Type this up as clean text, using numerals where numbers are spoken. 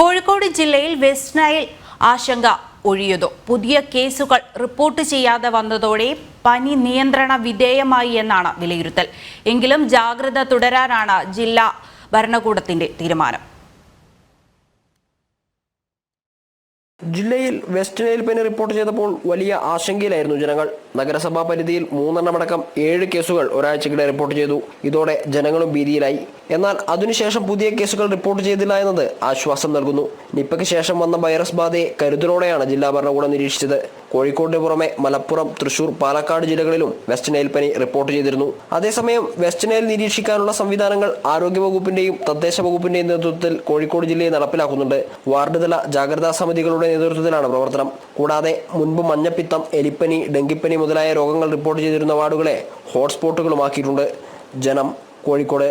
കോഴിക്കോട് ജില്ലയിൽ west Nile ആശങ്ക ഒഴിയുന്നു. പുതിയ കേസുകൾ റിപ്പോർട്ട് ചെയ്യാതെ വന്നതോടെ പനി നിയന്ത്രണ വിധേയമായി എന്നാണ് വിലയിരുത്തൽ. എങ്കിലും ജാഗ്രത തുടരാനാണ് ജില്ലാ ഭരണകൂടത്തിന്റെ തീരുമാനം. ജില്ലയിൽ വെസ്റ്റ് നൈൽ പനി റിപ്പോർട്ട് ചെയ്തപ്പോൾ വലിയ ആശങ്കയിലായിരുന്നു ജനങ്ങൾ. നഗരസഭാ പരിധിയിൽ 3 7 കേസുകൾ ഒരാഴ്ചക്കിടെ റിപ്പോർട്ട് ചെയ്തു. ഇതോടെ ജനങ്ങളും ഭീതിയിലായി. എന്നാൽ അതിനുശേഷം പുതിയ കേസുകൾ റിപ്പോർട്ട് ചെയ്തില്ല എന്നത് ആശ്വാസം നൽകുന്നു. നിപ്പയ്ക്ക് ശേഷം വന്ന വൈറസ് ബാധയെ കരുതലോടെയാണ് ജില്ലാ ഭരണകൂടം നിരീക്ഷിച്ചത്. കോഴിക്കോടിന് പുറമെ മലപ്പുറം, തൃശൂർ, പാലക്കാട് ജില്ലകളിലും വെസ്റ്റ് നൈൽ പനി റിപ്പോർട്ട് ചെയ്തിരുന്നു. അതേസമയം വെസ്റ്റ് നൈൽ നിരീക്ഷിക്കാനുള്ള സംവിധാനങ്ങൾ ആരോഗ്യവകുപ്പിന്റെയും തദ്ദേശ വകുപ്പിന്റെയും നേതൃത്വത്തിൽ കോഴിക്കോട് ജില്ലയിൽ നടപ്പിലാക്കുന്നുണ്ട്. വാർഡ് തല ജാഗ്രതാ സമിതികളുടെ നേതൃത്വത്തിലാണ് പ്രവർത്തനം. കൂടാതെ മുൻപ് മഞ്ഞപ്പിത്തം, എലിപ്പനി, ഡെങ്കിപ്പനി മുതലായ രോഗങ്ങൾ റിപ്പോർട്ട് ചെയ്തിരുന്ന വാർഡുകളെ ഹോട്ട്സ്പോട്ടുകളുമാക്കിയിട്ടുണ്ട്. ജനം, കോഴിക്കോട്.